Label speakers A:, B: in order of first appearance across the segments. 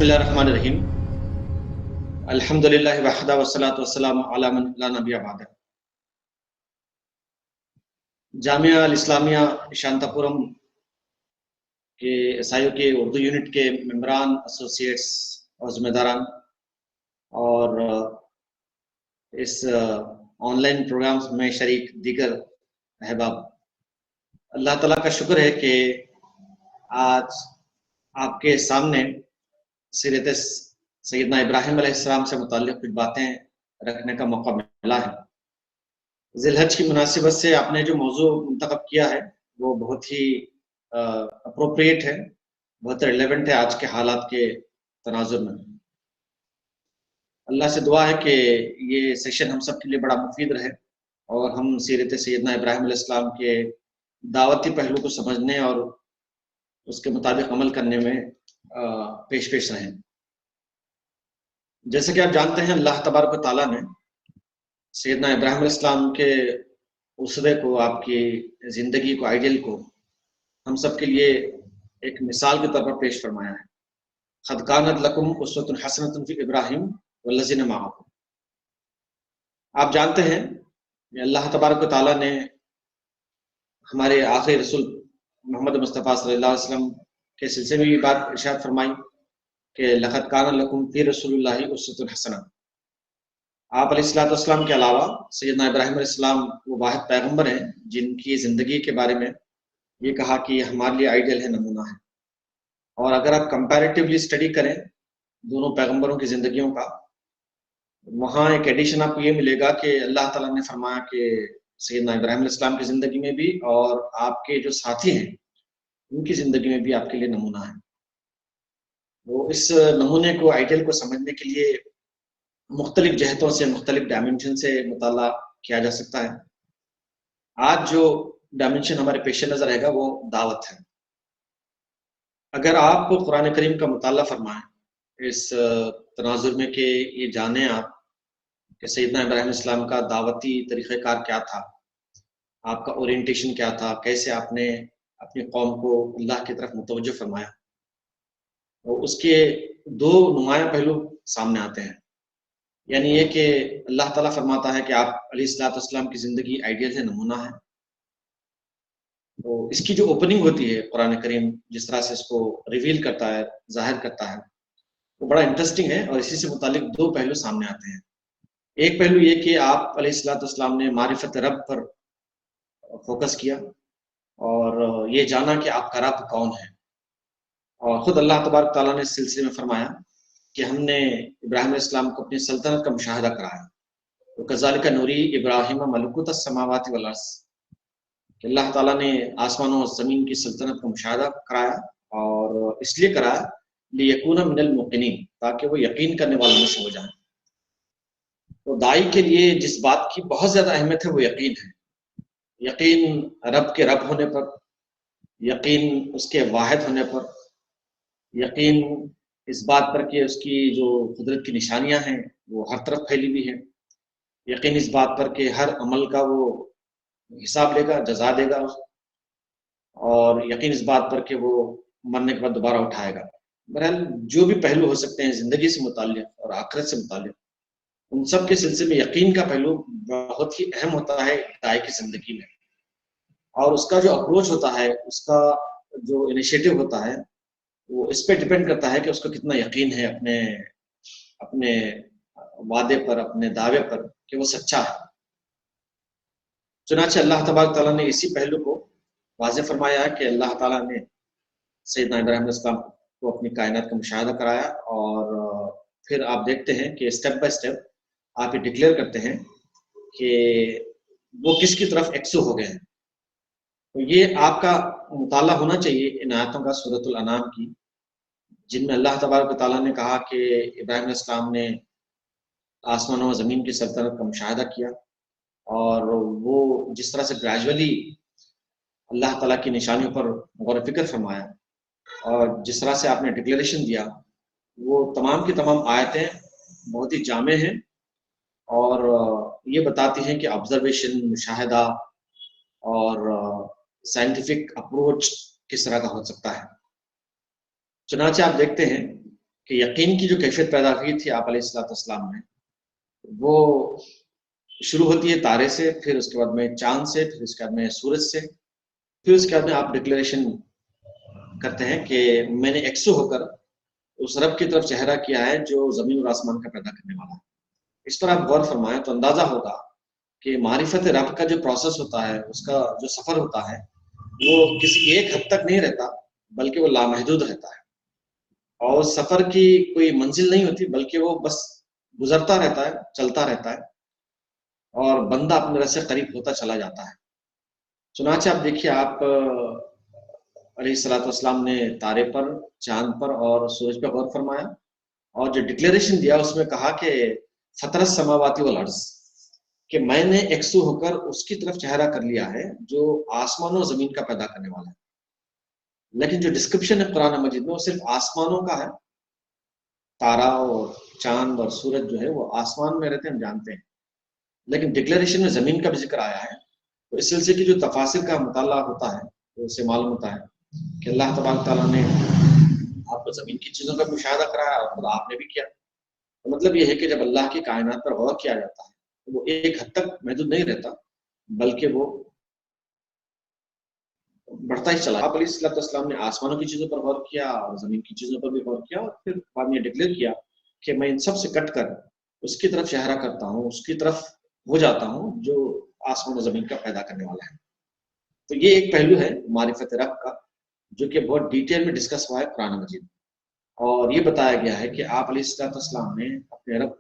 A: بسم اللہ الرحمن الرحیم الحمدللہ وحدہ والصلاۃ والسلام علی من لا نبی بعدہ۔ جامعہ الاسلامیہ شانتاپورم کے ایسائیوں کے اردو یونٹ کے ممبران، ایسوسیٹس اور ذمہ داران اور اس آن لائن پروگرامز میں شریک دیگر احباب، اللہ تعالیٰ کا شکر ہے کہ آج آپ کے سامنے سیرت سیدنا ابراہیم علیہ السلام سے متعلق کچھ باتیں رکھنے کا موقع ملا ہے۔ ذی الحج کی مناسبت سے آپ نے جو موضوع منتخب کیا ہے وہ بہت ہی اپروپریٹ ہے، بہت ریلیونٹ ہے آج کے حالات کے تناظر میں۔ اللہ سے دعا ہے کہ یہ سیشن ہم سب کے لیے بڑا مفید رہے اور ہم سیرت سیدنا ابراہیم علیہ السلام کے دعوتی پہلو کو سمجھنے اور اس کے مطابق عمل کرنے میں پیش رہیں۔ جیسے کہ آپ جانتے ہیں، اللہ تبارک و تعالیٰ نے سیدنا ابراہیم علیہ السلام کے اسوے کو، آپ کی زندگی کو، آئیڈیل کو ہم سب کے لیے ایک مثال کے طور پر پیش فرمایا ہے۔ قد کانت لکم اسوۃ حسنۃ فی ابراہیم والذین معہ۔ آپ جانتے ہیں کہ اللہ تبارک و تعالیٰ نے ہمارے آخری رسول محمد مصطفیٰ صلی اللہ علیہ وسلم کے سلسلے میں یہ بات ارشاد فرمائی کہ لقد کان لکم فی رسول اللہ اسوۃ حسنہ۔ آپ علیہ السلام کے علاوہ سیدنا ابراہیم علیہ السلام وہ واحد پیغمبر ہیں جن کی زندگی کے بارے میں یہ کہا کہ یہ ہمارے لیے آئیڈیل ہے، نمونہ ہے۔ اور اگر آپ کمپیریٹیولی اسٹڈی کریں دونوں پیغمبروں کی زندگیوں کا، وہاں ایک ایڈیشن آپ کو یہ ملے گا کہ اللہ تعالیٰ نے فرمایا کہ سیدنا ابراہیم علیہ السلام کی زندگی میں بھی اور آپ کے جو ساتھی ہیں ان کی زندگی میں بھی آپ کے لیے نمونہ ہے۔ وہ اس نمونے کو، آئیڈیل کو سمجھنے کے لیے مختلف جہتوں سے، مختلف ڈائمنشن سے مطالعہ کیا جا سکتا ہے۔ آج جو ڈائمنشن ہمارے پیش نظر رہے گا وہ دعوت ہے۔ اگر آپ کو قرآن کریم کا مطالعہ فرمائیں اس تناظر میں کہ یہ جانیں آپ کہ سیدنا ابراہیم علیہ السلام کا دعوتی طریقہ کار کیا تھا، آپ کا اورینٹیشن کیا تھا، کیسے آپ نے اپنی قوم کو اللہ کی طرف متوجہ فرمایا، اور اس کے دو نمایاں پہلو سامنے آتے ہیں۔ یعنی یہ کہ اللہ تعالیٰ فرماتا ہے کہ آپ علیہ السلام کی زندگی آئیڈیل ہے، نمونہ ہے۔ تو اس کی جو اوپننگ ہوتی ہے قرآن کریم جس طرح سے اس کو ریویل کرتا ہے، ظاہر کرتا ہے، وہ بڑا انٹرسٹنگ ہے، اور اسی سے متعلق دو پہلو سامنے آتے ہیں۔ ایک پہلو یہ کہ آپ علیہ السلام نے معرفت رب پر فوکس کیا اور یہ جانا کہ آپ کا رب کون ہے، اور خود اللہ تبارک تعالیٰ نے اس سلسلے میں فرمایا کہ ہم نے ابراہیم علیہ السلام کو اپنی سلطنت کا مشاہدہ کرایا۔ تو کذالک نوری ابراہیم ملکوت السماوات والارض، کہ اللہ تعالیٰ نے آسمانوں اور زمین کی سلطنت کا مشاہدہ کرایا، اور اس لیے کرایا لیکون من الموقنین، تاکہ وہ یقین کرنے والوں میں سے ہو جائیں۔ تو داعی کے لیے جس بات کی بہت زیادہ اہمیت ہے وہ یقین ہے۔ یقین رب کے رب ہونے پر، یقین اس کے واحد ہونے پر، یقین اس بات پر کہ اس کی جو قدرت کی نشانیاں ہیں وہ ہر طرف پھیلی ہوئی ہیں، یقین اس بات پر کہ ہر عمل کا وہ حساب لے گا، جزا دے گا، اور یقین اس بات پر کہ وہ مرنے کے بعد دوبارہ اٹھائے گا۔ بہرحال جو بھی پہلو ہو سکتے ہیں زندگی سے متعلق اور آخرت سے متعلق، ان سب کے سلسلے میں یقین کا پہلو بہت ہی اہم ہوتا ہے داعی کی زندگی میں، اور اس کا جو اپروچ ہوتا ہے، اس کا جو انیشیٹو ہوتا ہے، وہ اس پہ ڈیپینڈ کرتا ہے کہ اس کو کتنا یقین ہے اپنے وعدے پر، اپنے دعوے پر کہ وہ سچا ہے۔ چنانچہ اللہ تبارک تعالیٰ نے اسی پہلو کو واضح فرمایا ہے کہ اللہ تعالیٰ نے سیدنا ابراہیم علیہ السلام کو اپنی کائنات کا مشاہدہ کرایا، اور پھر آپ دیکھتے ہیں کہ اسٹیپ بائی اسٹیپ آپ یہ ڈکلیئر کرتے ہیں کہ وہ کس کی طرف ایکسو ہو گئے ہیں۔ تو یہ آپ کا مطالعہ ہونا چاہیے ان آیاتوں کا، سورۃ الانعام کی، جن میں اللہ تبارک و تعالیٰ نے کہا کہ ابراہیم علیہ السلام نے آسمانوں و زمین کی سلطنت کا مشاہدہ کیا، اور وہ جس طرح سے گریجولی اللہ تعالیٰ کی نشانیوں پر غور و فکر فرمایا، اور جس طرح سے آپ نے ڈکلیریشن دیا، وہ تمام کی تمام آیتیں بہت ہی جامع ہیں، اور یہ بتاتی ہیں کہ آبزرویشن، مشاہدہ اور سائنٹیفک اپروچ کس طرح کا ہو سکتا ہے۔ چنانچہ آپ دیکھتے ہیں کہ یقین کی جو کیفیت پیدا کی تھی آپ علیہ السلام نے، وہ شروع ہوتی ہے تارے سے، پھر اس کے بعد میں چاند سے، پھر اس کے بعد میں سورج سے، پھر اس کے بعد میں آپ ڈکلیریشن کرتے ہیں کہ میں نے ایکسو ہو کر اس رب کی طرف چہرہ کیا ہے جو زمین اور آسمان کا پیدا کرنے والا ہے۔ اس پر آپ غور فرمائیں تو اندازہ ہوگا کہ معرفت رب کا جو پروسیس ہوتا ہے، اس کا جو سفر ہوتا ہے، وہ کسی ایک حد تک نہیں رہتا، بلکہ وہ لامحدود رہتا ہے، اور اس سفر کی کوئی منزل نہیں ہوتی، بلکہ وہ بس گزرتا رہتا ہے، چلتا رہتا ہے، اور بندہ اپنے رب سے قریب ہوتا چلا جاتا ہے۔ چنانچہ آپ دیکھیے، آپ علیہ السلام نے تارے پر، چاند پر اور سورج پر غور فرمایا، اور جو ڈکلیریشن دیا اس میں کہا کہ فطر السماوات والارض، کہ میں نے ایکسو ہو کر اس کی طرف چہرہ کر لیا ہے جو آسمانوں اور زمین کا پیدا کرنے والا ہے۔ لیکن جو ڈسکرپشن ہے قرآن مجید میں وہ صرف آسمانوں کا ہے، تارا اور چاند اور سورج جو ہے وہ آسمان میں رہتے ہیں، ہم جانتے ہیں، لیکن ڈکلیریشن میں زمین کا بھی ذکر آیا ہے۔ تو اس سلسلے کی جو تفاصر کا مطالعہ ہوتا ہے تو اس سے معلوم ہوتا ہے کہ اللہ تبارک تعالیٰ نے آپ کو زمین کی چیزوں کا مشاہدہ کرایا، اور خود آپ نے بھی کیا۔ تو مطلب یہ ہے کہ جب اللہ کی کائنات پر غور کیا جاتا ہے تو وہ ایک حد تک محدود نہیں رہتا، بلکہ وہ بڑھتا ہی چلا۔ آپ علیہ السلام نے آسمانوں کی چیزوں پر غور کیا اور زمین کی چیزوں پر بھی غور کیا، اور پھر بعد میں ڈکلیئر کیا کہ میں ان سب سے کٹ کر اس کی طرف چہرہ کرتا ہوں، اس کی طرف ہو جاتا ہوں جو آسمان و زمین کا پیدا کرنے والا ہے۔ تو یہ ایک پہلو ہے معرفت رب کا، جو کہ بہت ڈیٹیل میں ڈسکس ہوا ہے قرآن مجید، اور یہ بتایا گیا ہے کہ آپ علیہ السلام نے اپنے رب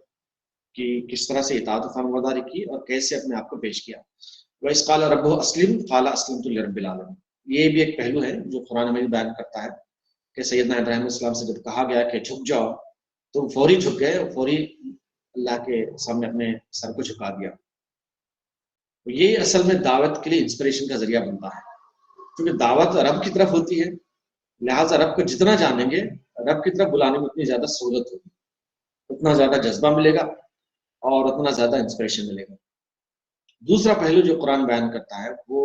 A: کی کس طرح سے اطاعت و فرمانبرداری کی اور کیسے اپنے آپ کو پیش کیا۔ وَإِذْ قَالَ رَبُّهُ أَسْلِمْ قَالَ أَسْلَمْتُ لِرَبِّ الْعَالَمِينَ۔ یہ بھی ایک پہلو ہے جو قرآن مجید بیان کرتا ہے کہ سیدنا ابراہیم علیہ السلام سے جب کہا گیا کہ جھک جاؤ تو فوری جھک گئے، اور فوری اللہ کے سامنے اپنے سر کو جھکا دیا۔ یہ اصل میں دعوت کے لیے انسپریشن کا ذریعہ بنتا ہے، کیونکہ دعوت رب کی طرف ہوتی ہے، لہٰذا رب کو جتنا جانیں گے، رب کی طرف بلانے میں اتنی زیادہ سہولت ہوگی، اتنا زیادہ جذبہ ملے گا اور اتنا زیادہ انسپریشن ملے گا۔ دوسرا پہلو جو قرآن بیان کرتا ہے وہ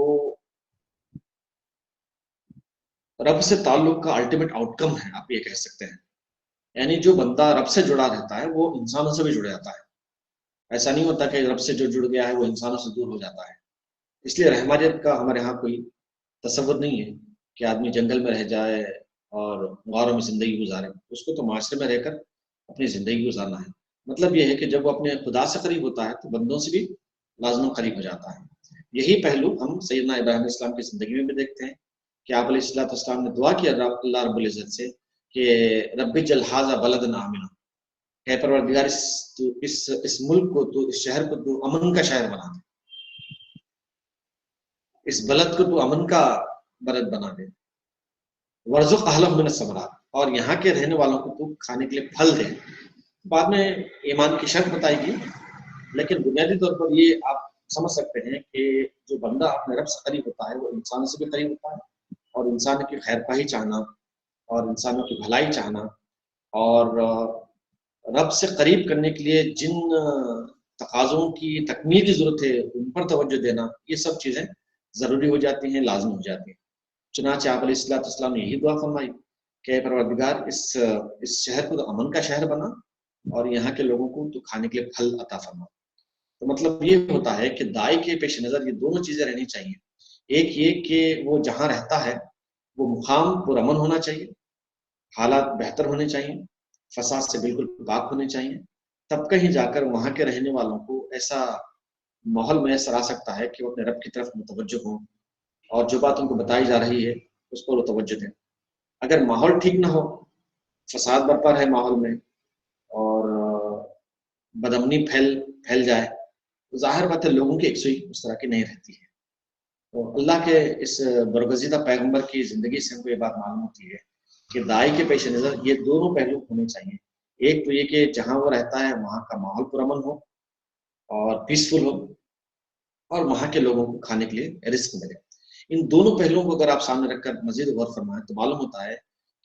A: رب سے تعلق کا الٹیمیٹ آؤٹ کم ہے، آپ یہ کہہ سکتے ہیں۔ یعنی جو بندہ رب سے جڑا رہتا ہے وہ انسانوں سے بھی جڑ جاتا ہے۔ ایسا نہیں ہوتا کہ رب سے جو جڑ گیا ہے وہ انسانوں سے دور ہو جاتا ہے۔ اس لیے رحمانیت کا ہمارے ہاں کوئی تصور نہیں ہے کہ آدمی جنگل میں رہ جائے اور غاروں میں زندگی گزارے، اس کو تو معاشرے میں رہ کر اپنی زندگی گزارنا ہے۔ مطلب یہ ہے کہ جب وہ اپنے خدا سے قریب ہوتا ہے تو بندوں سے بھی لازماً قریب ہو جاتا ہے۔ یہی پہلو ہم سیدنا ابراہیم علیہ السلام کی زندگی میں بھی دیکھتے ہیں کہ آپ علیہ السلام نے دعا کیا اللہ رب العزت سے کہ رب اجعل ھذا بلدا آمنا، کہ پروردگار اس ملک کو، تو اس شہر کو تو امن کا شہر بنا دے، اس بلد کو تو امن کا بلد بنا دے، وارزق اہلہ من الثمرات، اور یہاں کے رہنے والوں کو تو کھانے کے لیے پھل دے۔ بعد میں ایمان کی شرط بتائی گئی، لیکن بنیادی طور پر یہ آپ سمجھ سکتے ہیں کہ جو بندہ اپنے رب سے قریب ہوتا ہے وہ انسانوں سے بھی قریب ہوتا ہے، اور انسانوں کی خیر خواہی چاہنا اور انسانوں کی بھلائی چاہنا اور رب سے قریب کرنے کے لیے جن تقاضوں کی تکمیل کی ضرورت ہے ان پر توجہ دینا، یہ سب چیزیں ضروری ہو جاتی ہیں، لازم ہو جاتی ہیں۔ چنانچہ آپ علیہ السلام نے یہی دعا فرمائی کہ پروردگار اس شہر کو تو امن کا شہر بنا، اور یہاں کے لوگوں کو تو کھانے کے لیے پھل عطا فرما۔ تو مطلب یہ ہوتا ہے کہ داعی کے پیش نظر یہ دونوں چیزیں رہنی چاہیے۔ ایک یہ کہ وہ جہاں رہتا ہے وہ مقام پرامن ہونا چاہیے، حالات بہتر ہونے چاہیے، فساد سے بالکل پاک ہونے چاہیے، تب کہیں جا کر وہاں کے رہنے والوں کو ایسا ماحول میسر آ سکتا ہے کہ وہ اپنے رب کی طرف متوجہ ہوں، اور جو بات ان کو بتائی جا رہی ہے اس پر وہ توجہ دیں۔ اگر ماحول ٹھیک نہ ہو، فساد برپا ہے ماحول میں، اور بدامنی پھیل جائے، تو ظاہر بات ہے لوگوں کی یکسوئی اس طرح کی نہیں رہتی ہے۔ تو اللہ کے اس برگزیدہ پیغمبر کی زندگی سے ہم کو یہ بات معلوم ہوتی ہے کہ داعی کے پیش نظر یہ دونوں پہلو ہونے چاہیے۔ ایک تو یہ کہ جہاں وہ رہتا ہے وہاں کا ماحول پرامن ہو اور پیسفل ہو، اور وہاں کے لوگوں کو کھانے کے لیے رزق ملے۔ ان دونوں پہلوؤں کو اگر آپ سامنے رکھ کر مزید غور فرمائیں تو معلوم ہوتا ہے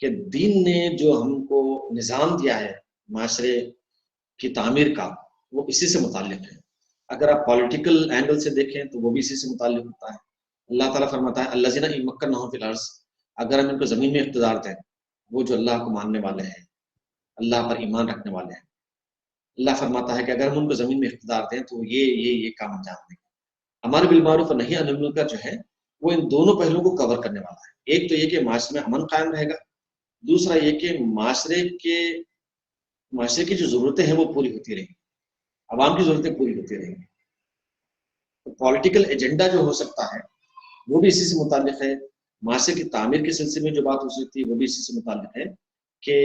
A: کہ دین نے جو ہم کو نظام دیا ہے معاشرے کی تعمیر کا، وہ اسی سے متعلق ہے۔ اگر آپ پولیٹیکل اینگل سے دیکھیں تو وہ بھی اسی سے متعلق ہوتا ہے۔ اللہ تعالیٰ فرماتا ہے الذین ان مکناہم فی الارض، اگر ہم ان کو زمین میں اقتدار دیں، وہ جو اللہ کو ماننے والے ہیں، اللہ پر ایمان رکھنے والے ہیں۔ اللہ فرماتا ہے کہ اگر ہم ان کو زمین میں اقتدار دیں تو یہ کام انجام دیں گے۔ امر بالمعروف اور نہی عن المنکر جو ہے وہ ان دونوں پہلوؤں کو کور کرنے والا ہے۔ ایک تو یہ کہ معاشرے میں امن قائم رہے گا، دوسرا یہ کہ معاشرے کی جو ضرورتیں ہیں وہ پوری ہوتی رہیں گی، عوام کی ضرورتیں پوری ہوتی رہیں گی۔ پولیٹیکل ایجنڈا جو ہو سکتا ہے وہ بھی اسی سے متعلق ہے۔ معاشرے کی تعمیر کے سلسلے میں جو بات ہو سکتی ہے وہ بھی اسی سے متعلق ہے کہ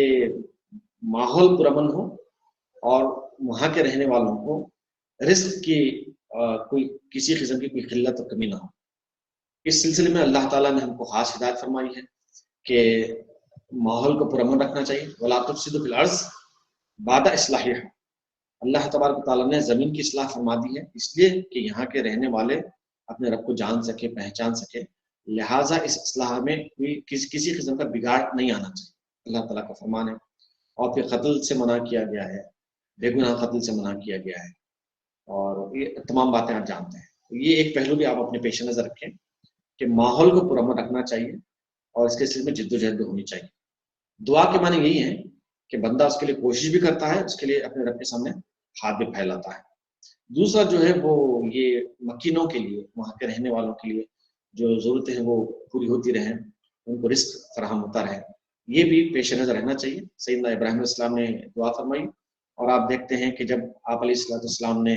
A: ماحول پرامن ہو اور وہاں کے رہنے والوں کو رزق کی کوئی کسی قسم کی کوئی قلت اور کمی نہ ہو۔ اس سلسلے میں اللہ تعالیٰ نے ہم کو خاص ہدایت فرمائی ہے کہ ماحول کو پرامن رکھنا چاہیے۔ وَلَا تُفْسِدُوا فِي الْأَرْضِ بَعْدَ إِصْلَاحِهَا، اللہ تبارک تعالیٰ نے زمین کی اصلاح فرما دی ہے اس لیے کہ یہاں کے رہنے والے اپنے رب کو جان سکے، پہچان سکے، لہٰذا اس اصلاح میں کسی قسم کا بگاڑ نہیں آنا چاہیے، اللہ تعالیٰ کا فرمان ہے۔ اور پھر قتل سے منع کیا گیا ہے، بے گناہ قتل سے منع کیا گیا ہے، اور یہ تمام باتیں آپ جانتے ہیں۔ یہ ایک پہلو بھی آپ اپنے پیش نظر رکھیں کہ ماحول کو پرامن رکھنا چاہیے اور اس کے سلسلے میں جد و جہد ہونی چاہیے۔ دعا کے معنی یہی ہے کہ بندہ اس کے لیے کوشش بھی کرتا ہے، اس کے لیے اپنے رب کے سامنے ہاتھ بھی پھیلاتا ہے۔ دوسرا جو ہے وہ یہ مکینوں کے لیے، وہاں کے رہنے والوں کے لیے جو ضرورتیں ہیں وہ پوری ہوتی رہیں، ان کو رزق فراہم ہوتا رہے، یہ بھی پیش نظر رہنا چاہیے۔ سیدنا ابراہیم علیہ السلام نے دعا فرمائی، اور آپ دیکھتے ہیں کہ جب آپ علیہ السلام نے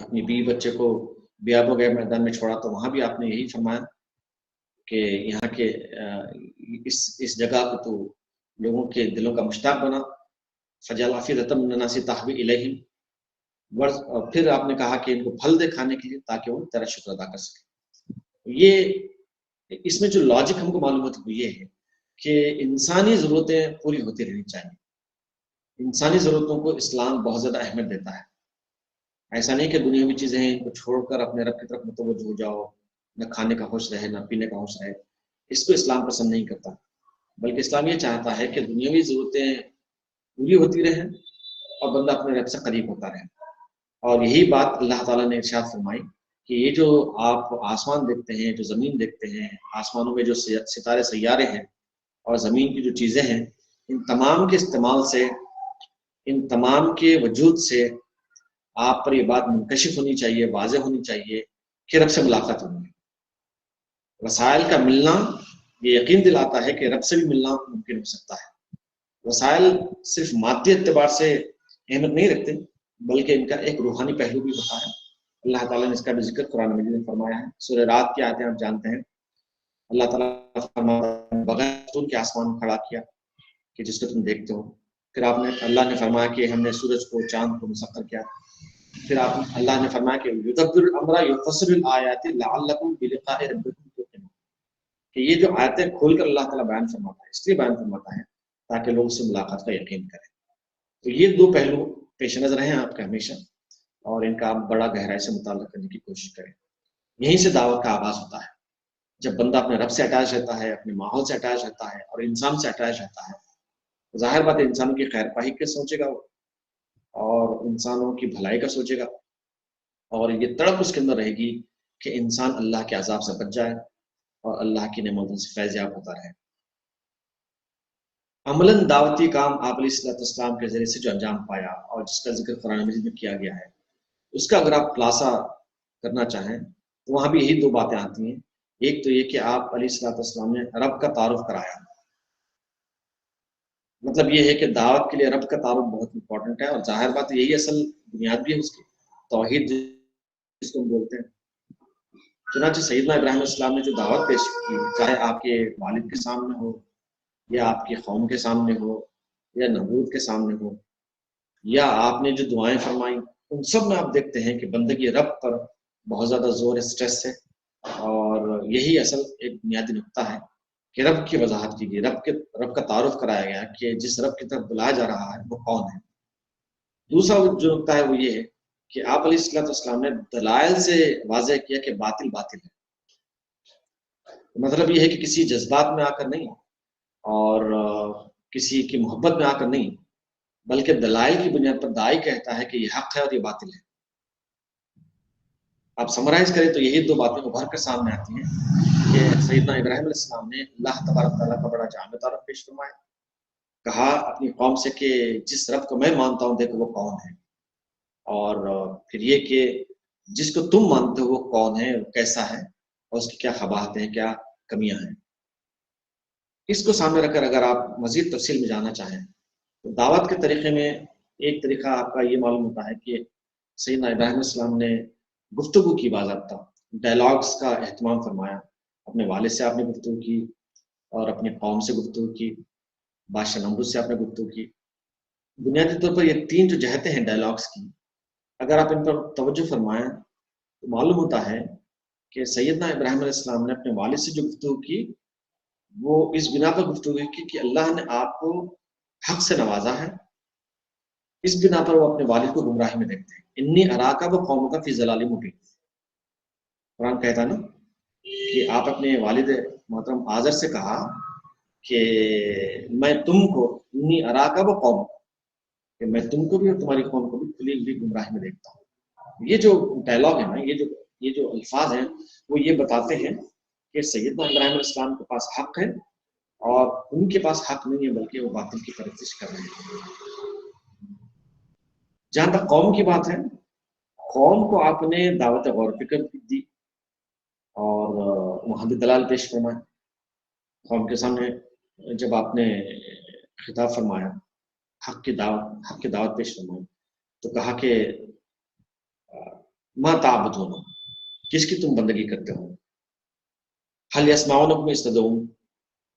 A: اپنی بیوی بچے کو بیاب و غیب میدان میں چھوڑا تو وہاں بھی آپ نے یہی فرمایا کہ یہاں کے اس جگہ کو تو لوگوں کے دلوں کا مشتاق بنا، فجعل افئدۃ من الناس تهوی الیہم، پھر آپ نے کہا کہ ان کو پھل دے کھانے کے لیے تاکہ وہ تیرا شکر ادا کر سکے۔ یہ اس میں جو لاجک ہم کو معلوم ہوتا ہے وہ یہ ہے کہ انسانی ضرورتیں پوری ہوتی رہنی چاہیے۔ انسانی ضرورتوں کو اسلام بہت زیادہ اہمیت دیتا ہے۔ ایسا نہیں کہ دنیاوی چیزیں ہیں ان کو چھوڑ کر اپنے رب کی طرف متوجہ ہو جاؤ، نہ کھانے کا ہوش رہے نہ پینے کا ہوش رہے، اس کو اسلام پسند نہیں کرتا، بلکہ اسلام یہ چاہتا ہے کہ دنیاوی ضرورتیں پوری ہوتی رہیں اور بندہ اپنے رب سے قریب ہوتا رہے۔ اور یہی بات اللہ تعالیٰ نے ارشاد فرمائی کہ یہ جو آپ آسمان دیکھتے ہیں، جو زمین دیکھتے ہیں، آسمانوں میں جو ستارے سیارے ہیں اور زمین کی جو چیزیں ہیں، ان تمام کے استعمال سے، ان تمام کے وجود سے آپ پر یہ بات منکشف ہونی چاہیے، واضح ہونی چاہیے کہ رب سے ملاقات ہونی ہے۔ وسائل کا ملنا یہ یقین دلاتا ہے کہ رب سے بھی ملنا ممکن ہو سکتا ہے۔ وسائل صرف مادی اعتبار سے اہمیت نہیں رکھتے، بلکہ ان کا ایک روحانی پہلو بھی ہوتا ہے۔ اللہ تعالیٰ نے اس کا بھی ذکر قرآن مجید میں فرمایا ہے۔ سورہ رات کی آیتیں آپ جانتے ہیں، اللہ تعالیٰ فرماتا ہے بغیر کے آسمان کھڑا کیا کہ جس کو تم دیکھتے ہو۔ پھر اللہ نے فرمایا کہ ہم نے سورج کو، چاند کو مسخر کیا۔ پھر اللہ نے فرمایا کہ یدبر الامر یفصل الآیات لعلکم بلقاء ربکم توقنون، کہ یہ جو آیتیں کھول کر اللہ تعالیٰ بیان فرماتا ہے اس لیے بیان فرماتا ہے تاکہ لوگ اس سے ملاقات کا یقین کریں۔ تو یہ دو پہلو پیش نظر ہیں آپ کا ہمیشہ، اور ان کا آپ بڑا گہرائی سے مطالعہ کرنے کی کوشش کریں۔ یہیں سے دعوت کا آغاز ہوتا ہے۔ جب بندہ اپنے رب سے اٹیچ رہتا ہے، اپنے ماحول سے اٹیچ رہتا ہے اور انسان سے اٹیچ رہتا ہے، ظاہر بات ہے انسانوں کی خیر خواہی کے سوچے گا وہ، اور انسانوں کی بھلائی کا سوچے گا، اور یہ تڑپ اس کے اندر رہے گی کہ انسان اللہ کے عذاب سے بچ جائے اور اللہ کی نعمتوں سے فیض یاب ہوتا رہے۔ عملاً دعوتی کام آپ علیہ السلام کے ذریعے سے جو انجام پایا اور جس کا ذکر قرآن مجید میں کیا گیا ہے، اس کا اگر آپ خلاصہ کرنا چاہیں تو وہاں بھی یہی دو باتیں آتی ہیں۔ ایک تو یہ کہ آپ علیہ السلام نے رب کا تعارف کرایا، مطلب یہ ہے کہ دعوت کے لیے رب کا تعارف بہت امپورٹنٹ ہے، اور ظاہر بات یہی اصل بنیاد بھی ہے اس کی، توحید جس کو ہم بولتے ہیں۔ چنانچہ سیدنا ابراہیم علیہ السلام نے جو دعوت پیش کی، چاہے آپ کے والد کے سامنے ہو یا آپ کی قوم کے سامنے ہو یا نبوت کے سامنے ہو، یا آپ نے جو دعائیں فرمائیں، ان سب میں آپ دیکھتے ہیں کہ بندگی رب پر بہت زیادہ زور ہے، سٹریس ہے، اور یہی اصل ایک بنیادی نقطہ ہے کہ رب کی وضاحت کی گئی، رب کا تعارف کرایا گیا کہ جس رب کی طرف بلایا جا رہا ہے وہ کون ہے۔ دوسرا جو نقطہ ہے وہ یہ ہے کہ آپ علیہ السلام نے دلائل سے واضح کیا کہ باطل باطل ہے۔ مطلب یہ ہے کہ کسی جذبات میں آ کر نہیں، اور کسی کی محبت میں آ کر نہیں، بلکہ دلائل کی بنیاد پر داعی کہتا ہے کہ یہ حق ہے اور یہ باطل ہے۔ آپ سمرائز کریں تو یہی دو باتیں ابھر کر سامنے آتی ہیں کہ سیدنا ابراہیم علیہ السلام نے اللہ تبارک تعالیٰ کا بڑا جامع تعارف پیش فرمایا، کہا اپنی قوم سے کہ جس رب کو میں مانتا ہوں دیکھو وہ کون ہے، اور پھر یہ کہ جس کو تم مانتے ہو وہ کون ہے، وہ کیسا ہے، اور اس کی کیا قباحتیں ہیں، کیا کمیاں ہیں۔ اس کو سامنے رکھ کر اگر آپ مزید تفصیل میں جانا چاہیں تو دعوت کے طریقے میں ایک طریقہ آپ کا یہ معلوم ہوتا ہے کہ سیدنا ابراہیم علیہ السلام نے گفتگو کی، باضابطہ ڈائلاگس کا اہتمام فرمایا۔ اپنے والد سے آپ نے گفتگو کی، اور اپنی قوم سے گفتگو کی، بادشاہ نمرود سے آپ نے گفتگو کی۔ بنیادی طور پر یہ تین جو جہتیں ہیں ڈائلاگس کی، اگر آپ ان پر توجہ فرمائیں تو معلوم ہوتا ہے کہ سیدنا ابراہیم علیہ السلام نے اپنے والد سے جو گفتگو کی وہ اس بنا پر گفتگو کی کہ اللہ نے آپ کو حق سے نوازا ہے، اس بنا پر وہ اپنے والد کو گمراہی میں دیکھتے ہیں۔ انی اراکا و قوم کا فی ضلال مبین، قرآن کہتا ہے نا کہ آپ اپنے والد محترم آذر سے کہا کہ میں تم کو انی اراکا و قوم، کہ میں تم کو بھی اور تمہاری قوم کو بھی کھلی ہوئی گمراہی میں دیکھتا ہوں۔ یہ جو ڈائلاگ ہے نا، یہ جو الفاظ ہیں وہ یہ بتاتے ہیں کہ سیدنا ابراہیم علیہ السلام کے پاس حق ہے، اور ان کے پاس حق نہیں ہے بلکہ وہ باطل کی پرستش کر رہے ہیں۔ جہاں تک قوم کی بات ہے، قوم کو آپ نے دعوت غور و فکر دی اور وہاں بھی دلال پیش فرمائے۔ قوم کے سامنے جب آپ نے خطاب فرمایا، حق کی دعوت پیش فرمائی، تو کہا کہ ما تعبدون، کس کی تم بندگی کرتے ہو، حل یسمعونکم اذ تدعون،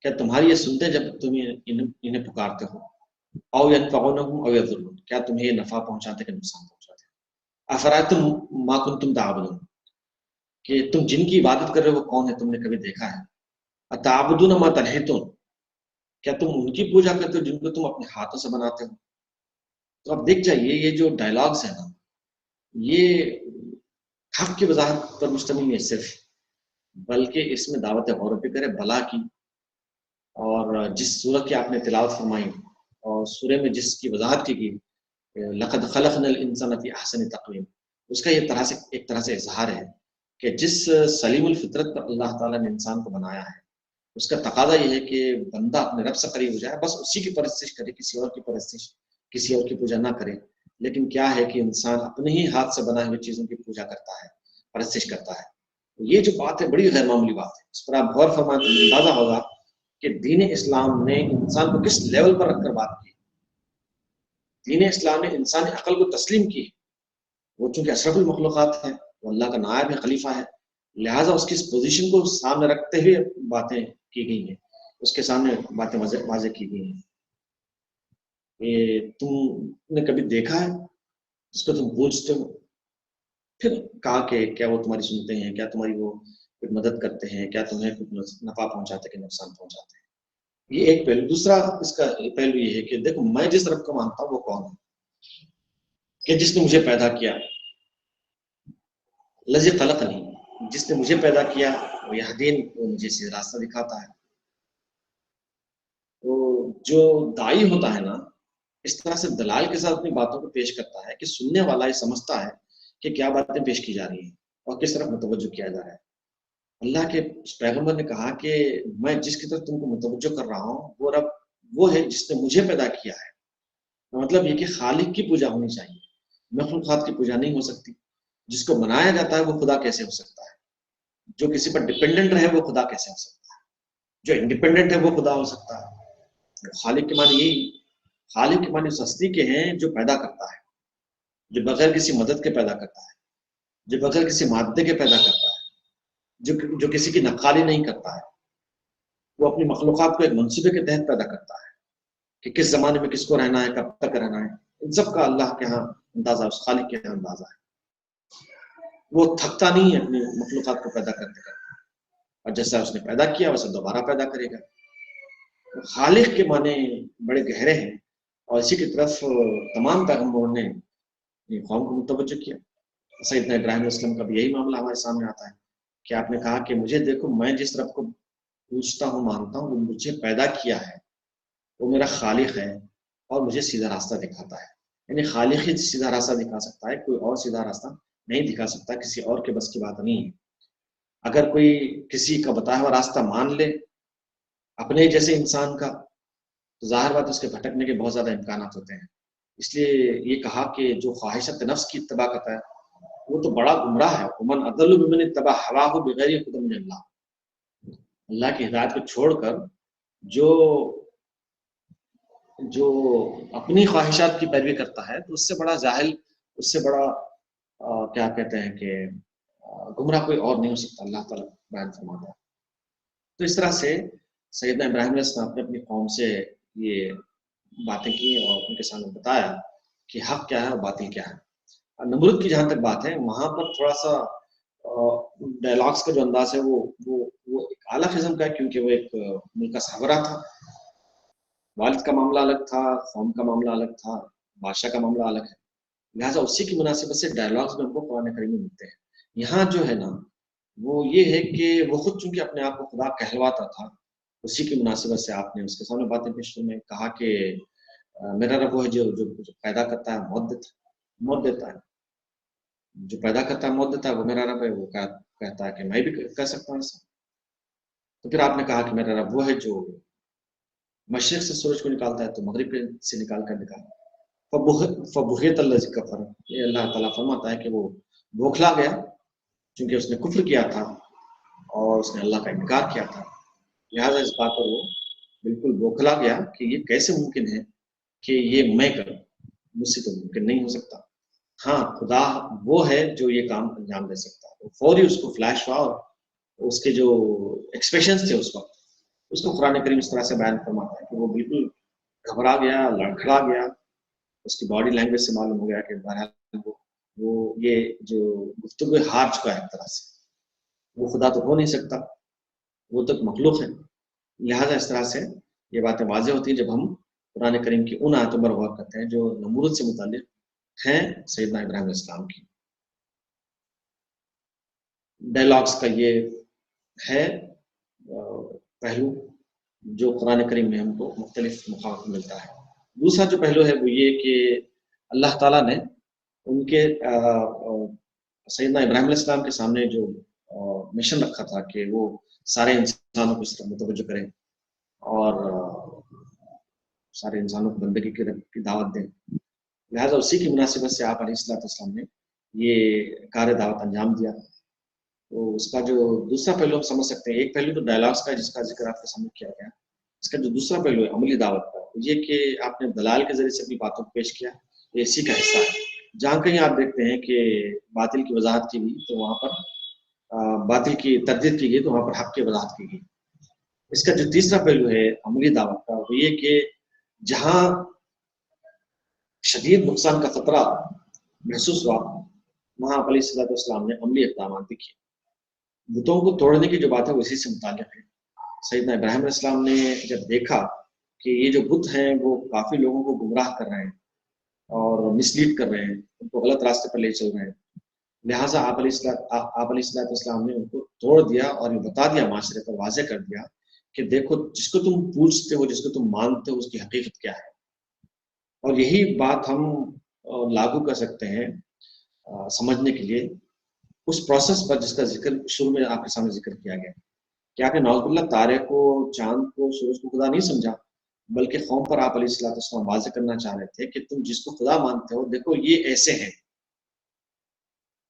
A: کیا تمہاری یہ سنتے جب تم انہیں پکارتے ہو، او ینفعونکم او یضرون، کیا تمہیں یہ نفع پہنچاتے کہ نقصان پہنچاتے، افرأیتم ما کنتم تعبدون، کہ تم جن کی عبادت کر رہے ہو وہ کون ہے، تم نے کبھی دیکھا ہے، اتعبدون ما تنحتون، کیا تم ان کی پوجا کرتے ہو جن کو تم اپنے ہاتھوں سے بناتے ہو۔ تو اب دیکھ جائیے یہ جو ڈائلاگس ہیں نا، یہ حق کی وضاحت پر مشتمل نہیں ہے صرف، بلکہ اس میں دعوت غور و فکر ہے بلا کی، اور جس سورہ کی آپ نے تلاوت فرمائی اور سورہ میں جس کی وضاحت کی گئی لقد خلقنا الانسان فی احسن تقویم، اس کا یہ ایک طرح سے اظہار ہے کہ جس سلیم الفطرت پر اللہ تعالیٰ نے انسان کو بنایا ہے، اس کا تقاضا یہ ہے کہ بندہ اپنے رب سے قریب ہو جائے، بس اسی کی پرستش کرے، کسی اور کی پرستش، کسی اور کی پوجا نہ کرے۔ لیکن کیا ہے کہ انسان اپنے ہی ہاتھ سے بنائے ہوئے چیزوں کی پوجا کرتا ہے، پرستش کرتا ہے۔ یہ جو بات ہے بڑی غیر معمولی بات ہے، اس پر آپ غور فرمائیں تو اندازہ ہوگا کہ دین اسلام نے انسان کو کس لیول پر رکھ کر بات کی۔ دین اسلام نے انسانی عقل کو تسلیم کی، وہ چونکہ اشرف المخلوقات ہے، وہ اللہ کا نائب ہے، خلیفہ ہے، لہٰذا اس کی اس پوزیشن کو سامنے رکھتے ہوئے باتیں کی گئی ہیں، اس کے سامنے باتیں واضح کی گئی ہیں۔ تم نے کبھی دیکھا ہے جس کو تم پوچھتے ہو؟ پھر کہا کہ کیا وہ تمہاری سنتے ہیں، کیا تمہاری وہ کچھ مدد کرتے ہیں، کیا تمہیں کچھ نفع پہنچاتے کہ نقصان پہنچاتے ہیں۔ یہ ایک پہلو۔ دوسرا اس کا پہلو یہ ہے کہ دیکھو میں جس رب کو مانتا ہوں وہ کون ہے، کہ جس نے مجھے پیدا کیا، لذی خلقنی، جس نے مجھے پیدا کیا، وہ یہدین، وہ مجھے سیدھا راستہ دکھاتا ہے۔ تو جو دائی ہوتا ہے نا، اس طرح سے دلائل کے ساتھ اپنی باتوں کو پیش کرتا ہے کہ سننے والا یہ سمجھتا ہے کہ کیا باتیں پیش کی جا رہی ہیں اور کس طرف متوجہ کیا جا رہا ہے۔ اللہ کے پیغمبر نے کہا کہ میں جس کی طرف تم کو متوجہ کر رہا ہوں وہ رب وہ ہے جس نے مجھے پیدا کیا ہے۔ مطلب یہ کہ خالق کی پوجا ہونی چاہیے، مخلوقات کی پوجا نہیں ہو سکتی۔ جس کو بنایا جاتا ہے وہ خدا کیسے ہو سکتا ہے؟ جو کسی پر ڈپینڈنٹ رہے وہ خدا کیسے ہو سکتا ہے؟ جو انڈیپینڈنٹ ہے وہ خدا ہو سکتا ہے؟ خالق کے معنی یہی، خالق کے معنی اس ہستی کے ہیں جو پیدا کرتا ہے، جو بغیر کسی مدد کے پیدا کرتا ہے، جو بغیر کسی مادے کے پیدا کرتا ہے، جو کسی کی نقالی نہیں کرتا ہے، وہ اپنی مخلوقات کو ایک منصوبے کے تحت پیدا کرتا ہے کہ کس زمانے میں کس کو رہنا ہے، کب تک رہنا ہے۔ ان سب کا اللہ کے ہاں اندازہ، اس خالق کے ہاں اندازہ ہے۔ وہ تھکتا نہیں ہے اپنی مخلوقات کو پیدا کرتے کرتے، اور جیسا اس نے پیدا کیا ویسے دوبارہ پیدا کرے گا۔ خالق کے معنی بڑے گہرے ہیں، اور اسی کی طرف تمام پیغمبروں نے قوم کو متوجہ کیا۔ سیدنا ابراہیم علیہ السلام کا بھی یہی معاملہ ہمارے سامنے آتا ہے کہ آپ نے کہا کہ مجھے دیکھو، میں جس رب کو پوچھتا ہوں مانتا ہوں وہ مجھے پیدا کیا ہے، وہ میرا خالق ہے اور مجھے سیدھا راستہ دکھاتا ہے۔ یعنی خالق ہی سیدھا راستہ دکھا سکتا ہے، کوئی اور سیدھا راستہ نہیں دکھا سکتا، کسی اور کے بس کی بات نہیں ہے۔ اگر کوئی کسی کا بتایا ہوا راستہ مان لے اپنے جیسے انسان کا، تو ظاہر بات اس کے بھٹکنے کے بہت زیادہ امکانات ہوتے ہیں. اس لیے یہ کہا کہ جو خواہشات نفس کی اتباع کرتا ہے وہ تو بڑا گمراہ ہے. ومن اضل ممن اتبع هواه بغیر هدى من اللہ. اللہ کی ہدایت کو چھوڑ کر جو اپنی خواہشات کی پیروی کرتا ہے تو اس سے بڑا جاہل، اس سے بڑا کیا کہتے ہیں کہ گمراہ کوئی اور نہیں ہو سکتا. اللہ تعالیٰ بیان فرماتا ہے. تو اس طرح سے سیدنا ابراہیم علیہ السلام نے اپنی قوم سے یہ باتیں کی اور ان کے سامنے بتایا کہ حق کیا ہے اور باطل کیا ہے. نمرود کی جہاں تک بات ہے وہاں پر تھوڑا سا ڈائلاگس کا جو انداز ہے وہ ایک اعلیٰ قسم کا ہے، کیونکہ وہ ایک ملک کا سربراہ تھا. والد کا معاملہ الگ تھا، قوم کا معاملہ الگ تھا، بادشاہ کا معاملہ الگ ہے. لہٰذا اسی کی مناسبت سے ڈائلاگس میں ہم کو قرآن کریم میں ملتے ہیں. یہاں جو ہے نا وہ یہ ہے کہ وہ خود چونکہ اپنے آپ کو خدا کہلواتا تھا، اسی کی مناسبت سے آپ نے اس کے سامنے باتیں پیش میں کہا کہ میرا رب وہ ہے جو پیدا کرتا ہے موت دیتا ہے. جو پیدا کرتا ہے موت دیتا ہے وہ میرا رب ہے. وہ کہتا ہے کہ میں بھی کہہ سکتا ہوں ایسا. تو پھر آپ نے کہا کہ میرا رب وہ ہے جو مشرق سے سورج کو نکالتا ہے تو مغرب سے نکال کر نکالتا ہے. فبہت الذی کفر، یہ اللہ تعالیٰ فرماتا ہے کہ وہ بوکھلا گیا چونکہ اس نے کفر کیا تھا اور اس نے اللہ کا انکار کیا تھا. لہٰذا اس بات پر وہ بالکل بوکھلا گیا کہ یہ کیسے ممکن ہے کہ یہ میں کروں، مجھ سے تو ممکن نہیں ہو سکتا. ہاں خدا وہ ہے جو یہ کام انجام دے سکتا ہے. فوری اس کو فلیش ہوا اور اس کے جو ایکسپریشنز تھے اس وقت اس کو قرآن کریم اس طرح سے بیان فرماتا ہے کہ وہ بالکل گھبرا گیا، لڑکھڑا گیا. اس کی باڈی لینگویج سے معلوم ہو گیا کہ بہرحال وہ یہ جو گفتگو ہار چکا ہے ایک طرح سے. وہ خدا تو ہو نہیں سکتا، وہ تو مخلوق ہے. لہٰذا اس طرح سے یہ باتیں واضح ہوتی ہیں جب ہم قرآن کریم کی ان آیتوں پر غور کرتے ہیں جو نمرود سے متعلق ہیں سیدنا ابراہیم علیہ السلام کی. ڈائلاگس کا یہ ہے پہلو جو قرآن کریم میں ہم کو مختلف مقام ملتا ہے. دوسرا جو پہلو ہے وہ یہ کہ اللہ تعالیٰ نے ان کے سیدنا ابراہیم علیہ السلام کے سامنے جو مشن رکھا تھا کہ وہ سارے انسانوں کو اس طرح متوجہ کریں اور سارے انسانوں کو بندگی کی دعوت دیں. لہٰذا اسی کی مناسبت سے آپ علیہ السلام نے یہ کار دعوت انجام دیا. تو اس کا جو دوسرا پہلو ہم سمجھ سکتے ہیں، ایک پہلو تو ڈائلاگس کا جس کا ذکر آپ کے سامنے کیا گیا، اس کا جو دوسرا پہلو ہے عملی دعوت کا، یہ کہ آپ نے دلائل کے ذریعے سے اپنی باتوں کو پیش کیا. یہ اسی کا حصہ ہے. جہاں کہیں آپ دیکھتے ہیں کہ باطل کی وضاحت کی گئی تو وہاں پر باطل کی تردید کی گئی تو وہاں پر حق کی وضاحت کی گئی. اس کا جو تیسرا پہلو ہے عملی دعوت کا وہ یہ کہ جہاں شدید نقصان کا خطرہ محسوس ہوا وہاں علیہ السلام نے عملی اقدامات بھی کیے. بتوں کو توڑنے کی جو بات ہے وہ اسی سے متعلق ہے. سیدنا ابراہیم علیہ السلام نے جب دیکھا کہ یہ جو بت ہیں وہ کافی لوگوں کو گمراہ کر رہے ہیں اور مسلیڈ کر رہے ہیں، ان کو غلط راستے پر لے چل رہے ہیں، لہٰذا آپ علیہ السلام نے ان کو توڑ دیا اور یہ بتا دیا، معاشرے پر واضح کر دیا کہ دیکھو جس کو تم پوچھتے ہو، جس کو تم مانتے ہو، اس کی حقیقت کیا ہے. اور یہی بات ہم لاگو کر سکتے ہیں سمجھنے کے لیے اس پروسیس پر جس کا ذکر شروع میں آپ کے سامنے ذکر کیا گیا کہ آپ نے نعوذ باللہ تارے کو، چاند کو، سورج کو خدا نہیں سمجھا، بلکہ قوم پر آپ علیہ السلام واضح کرنا چاہ رہے تھے کہ تم جس کو خدا مانتے ہو دیکھو یہ ایسے ہیں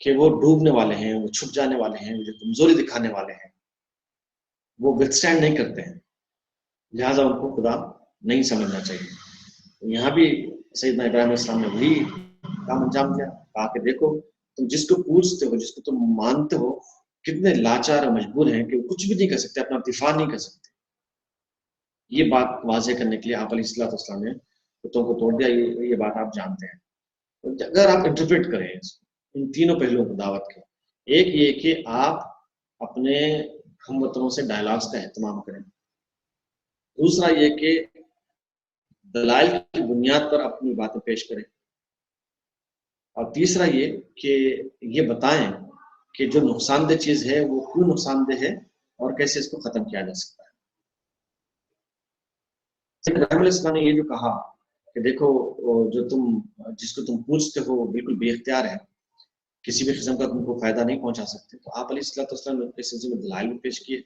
A: کہ وہ ڈوبنے والے ہیں، وہ چھپ جانے والے ہیں، جو کمزوری دکھانے والے ہیں، وہ وتھسٹینڈ نہیں کرتے ہیں، لہٰذا ان کو خدا نہیں سمجھنا چاہیے. یہاں بھی سیدنا ابراہیم علیہ السلام نے وہی کام انجام دیا، کہا کہ دیکھو تم جس کو پوچھتے ہو، جس کو تم مانتے ہو، کتنے لاچار اور مجبور ہیں کہ وہ کچھ بھی نہیں کر سکتے، اپنا دفاع نہیں کر سکتے. یہ بات واضح کرنے کے لیے آپ علیہ السلام نے بتوں کو توڑ دیا. یہ بات آپ جانتے ہیں. اگر آپ انٹرپریٹ کریں ان تینوں پہلوؤں کو دعوت کے، ایک یہ کہ آپ اپنے ہم وطنوں سے ڈائلاگس کا اہتمام کریں، دوسرا یہ کہ دلائل کی بنیاد پر اپنی باتیں پیش کریں، اور تیسرا یہ کہ یہ بتائیں کہ جو نقصان دہ چیز ہے وہ کیوں نقصان دہ ہے اور کیسے اس کو ختم کیا جا سکتا ہے. ابراہیم علیہ السلام نے یہ جو کہا کہ دیکھو جو جس کو تم پوچھتے ہو وہ بالکل بے اختیار ہے، کسی بھی قسم کا تم کو فائدہ نہیں پہنچا سکتے، تو آپ علیہ السلام نے اس سلسلے میں دلائل بھی پیش کیے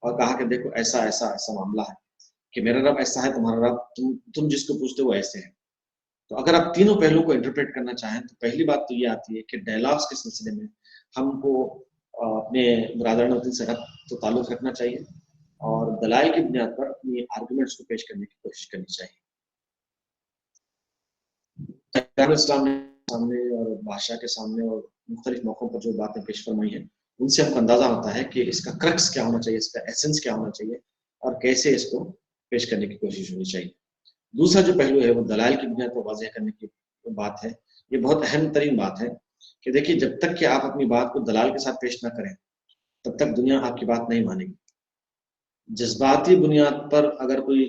A: اور کہا کہ دیکھو ایسا ایسا ایسا معاملہ ہے. کہ میرا رب ایسا ہے، تمہارا رب تم جس کو پوچھتے ہو وہ ایسے ہے۔ تو اگر آپ تینوں پہلو کو انٹرپریٹ کرنا چاہیں تو پہلی بات تو یہ آتی ہے کہ ڈائلاگس کے سلسلے میں ہم کو اپنے برادران وطن سے ربط و تعلق رکھنا چاہیے اور دلائل کی بنیاد پر اپنی آرگومنٹس کو پیش کرنے کی کوشش کرنی چاہیے۔ اسلام نے سامنے اور بادشاہ کے سامنے اور مختلف موقعوں پر جو باتیں پیش فرمائی ہیں ان سے ہم کو اندازہ ہوتا ہے کہ اس کا کرکس کیا ہونا چاہیے، اس کا ایسنس کیا ہونا چاہیے اور کیسے اس کو پیش کرنے کی کوشش ہونی چاہیے۔ دوسرا جو پہلو ہے وہ دلائل کی بنیاد پر واضح کرنے کی بات ہے۔ یہ بہت اہم ترین بات ہے کہ دیکھیے جب تک کہ آپ اپنی بات کو دلائل کے ساتھ پیش نہ کریں تب تک دنیا آپ کی بات نہیں مانے گی۔ جذباتی بنیاد پر اگر کوئی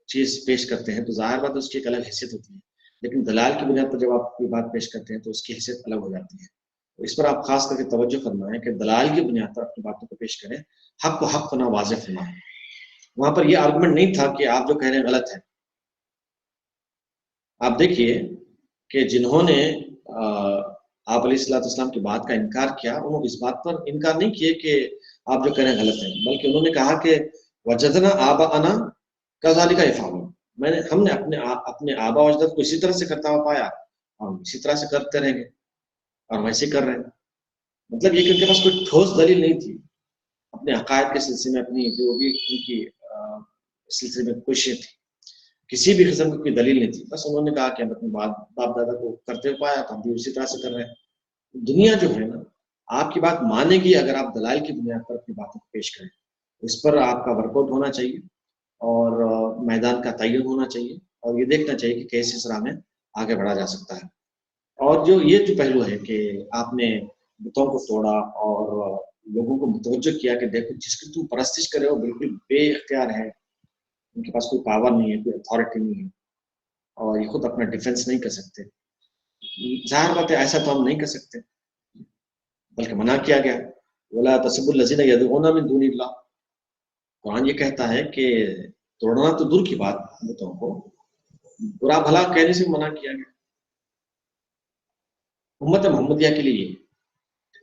A: چیز پیش کرتے ہیں تو ظاہر بات ہے اس کی ایک الگ حیثیت ہوتی ہے، لیکن دلائل کی بنیاد پر جب آپ کوئی بات پیش کرتے ہیں تو اس کی حیثیت الگ ہو جاتی ہے۔ تو اس پر آپ خاص کر کے توجہ فرمائیں کہ دلائل کی بنیاد پر اپنی باتوں کو پیش کریں، حق کو حق ہونا واضح فرمائیں۔ وہاں پر یہ آرگومنٹ نہیں تھا کہ آپ جو کہہ رہے ہیں غلط ہے۔ آپ دیکھیے کہ جنہوں نے آپ علیہ الصلوۃ والسلام کی بات کا انکار کیا انہوں نے اس بات پر انکار نہیں کیا کہ آپ جو کہہ رہے ہیں غلط ہے، بلکہ انہوں نے کہا کہ وجدنا آباءنا کذالک یفعلون، ہم نے اپنے آبا و اجداد کو اسی طرح سے کرتا ہوا پایا اور اسی طرح سے کرتے رہیں گے اور ویسے کر رہے ہیں۔ مطلب یہ کہ ان کے پاس کوئی ٹھوس دلیل نہیں تھی اپنے عقائد کے سلسلے میں، اپنی جو بھی ان کی سلسلے میں کوششیں تھی، کسی بھی قسم کی کوئی دلیل نہیں تھی۔ بس انہوں نے کہا کہ ہم اپنے باپ دادا کو کرتے ہوئے پایا تو ہم بھی اسی طرح سے کر رہے ہیں۔ دنیا جو ہے نا آپ کی بات مانے گی اگر آپ دلائل کی بنیاد پر اپنی باتوں کو پیش کریں۔ اس پر آپ کا ورک آؤٹ ہونا چاہیے اور میدان کا تعین ہونا چاہیے اور یہ دیکھنا چاہیے کہ کیسے اس راہ میں آگے بڑھا جا سکتا ہے۔ اور یہ جو پہلو ہے کہ آپ نے بتوں کو توڑا اور لوگوں کو متوجہ کیا کہ دیکھو جس کی تم پرستش کرے ہو بالکل بے اختیار ہے، ان کے پاس کوئی پاور نہیں ہے، کوئی اتھارٹی نہیں ہے اور یہ خود اپنا ڈیفنس نہیں کر سکتے۔ ظاہر بات ہے ایسا تو ہم نہیں کر سکتے، بلکہ منع کیا گیا وَلَا تَسُبُّوا الَّذِينَ يَدْعُونَ مِن دُونِ اللَّهِ۔ قرآن یہ کہتا ہے کہ توڑنا تو دور کی بات، بتوں کو برا بھلا کہنے سے منع کیا گیا امت محمدیہ کے لیے۔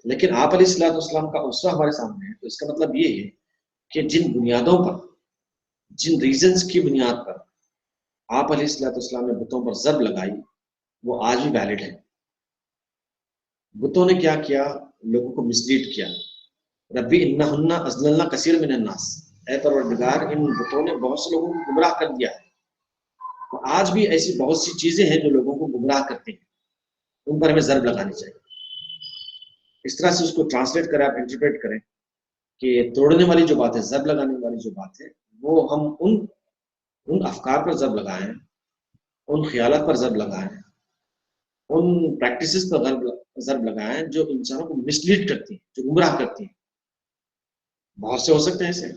A: لیکن آپ علیہ الصلوۃ والسلام کا اسوہ ہمارے سامنے ہے، تو اس کا مطلب یہ ہے کہ جن بنیادوں پر، جن ریزنز کی بنیاد پر آپ علیہ الصلوۃ والسلام نے بتوں پر ضرب لگائی وہ آج بھی ویلڈ ہے۔ بتوں نے کیا کیا؟ لوگوں کو مسلیڈ کیا۔ ربی انہن اضللن کثیر من الناس، اے پروردگار ان بتوں نے بہت سے لوگوں کو گمراہ کر دیا ہے۔ تو آج بھی ایسی بہت سی چیزیں ہیں جو لوگوں کو گمراہ کرتے ہیں، ان پر ہمیں ضرب لگانی چاہیے۔ اس طرح سے اس کو ٹرانسلیٹ کریں، آپ انٹرپریٹ کریں کہ توڑنے والی جو بات ہے، ضرب لگانے والی جو بات ہے، وہ ہم ان افکار پر ضرب لگائیں، ان خیالات پر ضرب لگائیں، ان پریکٹسز پر ضرب لگائیں جو انسانوں کو مسلیڈ کرتی ہیں، جو گمراہ کرتی ہیں۔ بہت سے ہو سکتے ہیں، ایسے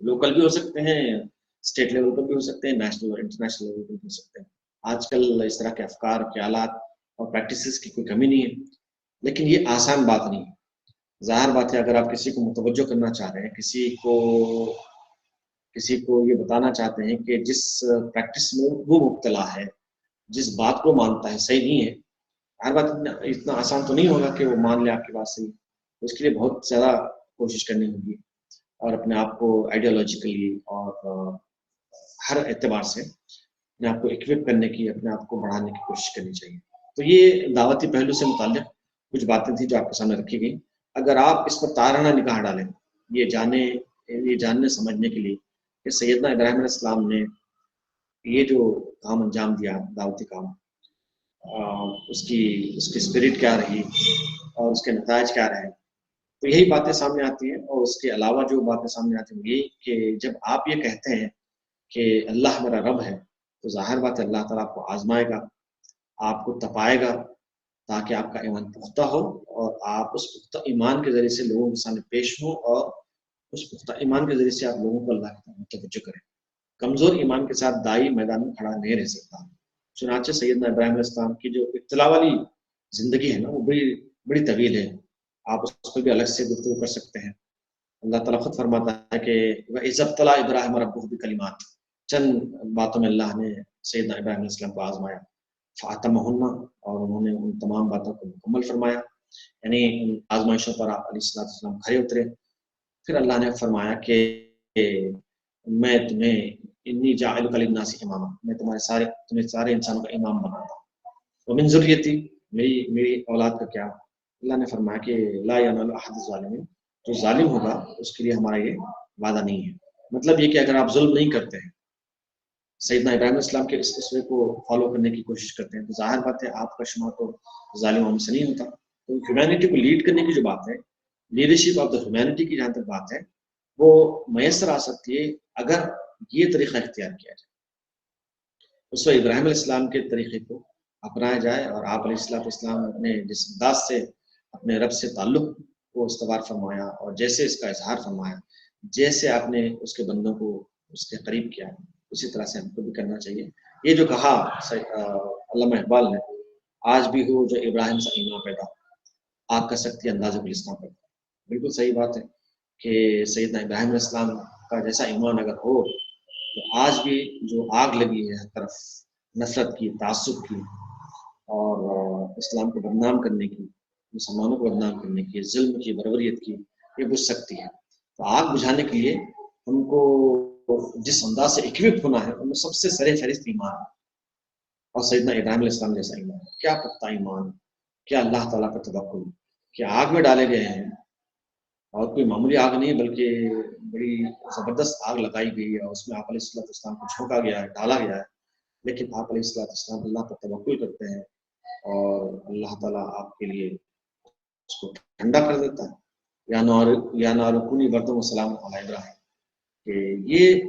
A: لوکل بھی ہو سکتے ہیں، اسٹیٹ لیول پر بھی ہو سکتے ہیں، نیشنل اور انٹرنیشنل لیول پر بھی ہو سکتے ہیں۔ آج کل اس طرح کے افکار، خیالات اور پریکٹسز کی کوئی کمی نہیں ہے، لیکن یہ آسان بات نہیں ہے۔ ظاہر بات ہے اگر آپ کسی کو متوجہ کرنا چاہ رہے ہیں، کسی کو یہ بتانا چاہتے ہیں کہ جس پریکٹس میں وہ مبتلا ہے، جس بات کو مانتا ہے صحیح نہیں ہے، ہر بات اتنا آسان تو نہیں ہوگا کہ وہ مان لے آپ کی بات صحیح۔ اس کے لیے بہت زیادہ کوشش کرنی ہوگی اور اپنے آپ کو آئیڈیالوجیکلی اور ہر اعتبار سے اپنے آپ کو ایکوپ کرنے کی، اپنے آپ کو بڑھانے کی کوشش کرنی چاہیے۔ تو یہ دعوتی پہلو سے متعلق کچھ باتیں تھیں جو آپ کے سامنے رکھی گئی۔ اگر آپ اس پر تارانہ نگاہ ڈالیں یہ جاننے سمجھنے کے لیے کہ سیدنا ابراہیم علیہ السلام نے یہ جو کام انجام دیا، دعوتی کام، اس کی اسپرٹ کیا رہی اور اس کے نتائج کیا رہے، تو یہی باتیں سامنے آتی ہیں۔ اور اس کے علاوہ جو باتیں سامنے آتی ہیں یہ کہ جب آپ یہ کہتے ہیں کہ اللہ میرا رب ہے تو ظاہر بات ہے اللہ تعالیٰ آپ کو آزمائے گا، آپ کو تپائے گا تاکہ آپ کا ایمان پختہ ہو اور آپ اس پختہ ایمان کے ذریعے سے لوگوں کے سامنے پیش ہوں اور اس پختہ ایمان کے ذریعے سے آپ لوگوں کو اللہ کی طرف متوجہ کریں۔ کمزور ایمان کے ساتھ دائی میدان میں کھڑا نہیں رہ سکتا۔ چنانچہ سیدنا ابراہیم علیہ السلام کی جو ابتلا والی زندگی ہے نا وہ بڑی طویل ہے، آپ اس پہ بھی الگ سے گفتگو کر سکتے ہیں۔ اللہ تعالیٰ خود فرماتا ہے کہ وَإِذِ ابْتَلَىٰ إِبْرَاهِيمَ رَبُّهُ بِكَلِمَاتٍ، چند باتوں میں اللہ نے سیدنا ابراہیم علیہ السلام کو آزمایا، فَأَتَمَّهُنَّ، اور انہوں نے ان تمام باتوں کو مکمل فرمایا، یعنی ان آزمائشوں پر آپ علیہ السلام کھڑے اترے۔ پھر اللہ نے فرمایا کہ میں تمہیں انی جاعلک للناس اماما، میں تمہیں سارے انسانوں کا امام بناتا ہوں، ومن ذریتی، میری اولاد کا کیا؟ اللہ نے فرمایا کہ لا ینال احد الظالمین، جو ظالم ہوگا اس کے لیے ہمارا یہ وعدہ نہیں ہے۔ مطلب یہ کہ اگر آپ ظلم نہیں کرتے ہیں، سیدنا ابراہیم علیہ السلام کے اس اسوے کو فالو کرنے کی کوشش کرتے ہیں، تو ظاہر بات ہے آپ کا شمار تو ظالموں میں سے نہیں ہوتا۔ تو ہیومینٹی کو لیڈ کرنے کی جو بات ہے، لیڈرشپ آف دا ہیومینٹی کی جہاں تک بات ہے، وہ میسر آ سکتی ہے اگر یہ طریقہ اختیار کیا جائے، اس وقت ابراہیم علیہ السلام کے طریقے کو اپنایا جائے، اور آپ علیہ السلام اپنے جس انداز سے اپنے رب سے تعلق کو استوار فرمایا اور جیسے اس کا اظہار فرمایا، جیسے آپ نے اس کے بندوں کو اس کے قریب کیا، اسی طرح سے ہم کو بھی کرنا چاہیے۔ یہ جو کہا علامہ اقبال نے، آج بھی ہو جو ابراہیم سے ایمان پیدا، آپ کر سکتی انداز گلستان پیدا، بالکل صحیح بات ہے کہ سیدنا ابراہیم علیہ السلام کا جیسا ایمان اگر ہو تو آج بھی جو آگ لگی ہے ہر طرف نفرت کی، تعصب کی، اور اسلام کو بدنام کرنے کی، مسلمانوں کو بدنام کرنے کی، ظلم کی، بربریت کی، یہ بجھ سکتی ہے۔ تو آگ بجھانے کے لیے ہم کو جس انداز سے اکوپ ہونا ہے ان میں سب سے سر فہرست ایمان ہے، اور سیدنا ابراہیم علیہ السلام جیسا ایمان، کیا پختہ ایمان، کیا اللہ تعالیٰ کا توکل، کیا آگ میں ڈالے گئے ہیں، اور کوئی معمولی آگ نہیں بلکہ بڑی زبردست آگ لگائی گئی ہے، اور اس میں آپ علیہ السلام کو جھونکا گیا ہے، ڈالا گیا ہے، لیکن آپ علیہ السلام اللہ پر توکل کرتے ہیں، اور اللہ تعالیٰ آپ کے لیے اس کو ٹھنڈا کر دیتا ہے۔ یا نارکونی بردم و سلام علی ابراہیم، کہ یہ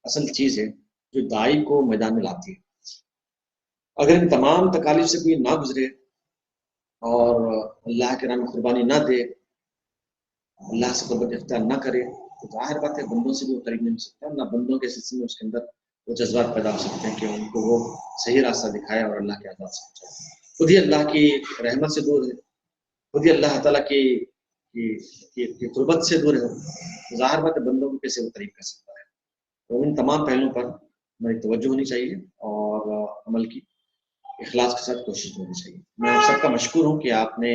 A: اصل چیز ہے جو دائی کو میدان میں لاتی ہے۔ اگر ان تمام تکالیف سے کوئی نہ گزرے اور اللہ کے نام قربانی نہ دے، اللہ سے قربت اختیار نہ کرے، تو ظاہر بات ہے بندوں سے بھی وہ قریب نہیں ہو سکتا، نہ بندوں کے سلسلے میں اس کے اندر وہ جذبات پیدا ہو سکتے ہیں کہ ان کو وہ صحیح راستہ دکھائے اور اللہ کے عذاب سے بچائے۔ خود ہی اللہ کی رحمت سے دور ہے، خود ہی اللہ تعالیٰ کی قربت سے دور ہے، ظاہر بات ہے بندوں کو کیسے وہ قریب کر سکتا ہے۔ تو ان تمام پہلوؤں پر ہماری توجہ ہونی چاہیے اور عمل کی اخلاص کے ساتھ کوشش ہونی چاہیے۔ میں آپ سب کا مشکور ہوں کہ آپ نے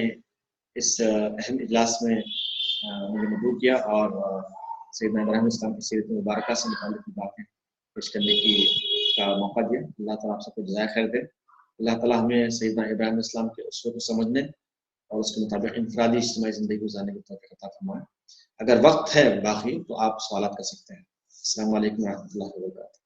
A: اس اہم اجلاس میں مجھے مدعو کیا اور سیدنا ابراہیم السلام کی سیرت مبارکہ سے متعلق باتیں پیش کرنے کا موقع دیا۔ اللہ تعالیٰ آپ سب کو جزائے خیر دے۔ اللہ تعالیٰ ہمیں سیدنا ابراہیم السلام کے اسوے کو سمجھنے اور اس کے مطابق انفرادی اجتماعی زندگی گزارنے کی توفیق عطا فرمائے۔ اگر وقت ہے باقی تو آپ سوالات کر سکتے ہیں۔ السلام علیکم ورحمۃ اللہ وبرکاتہ۔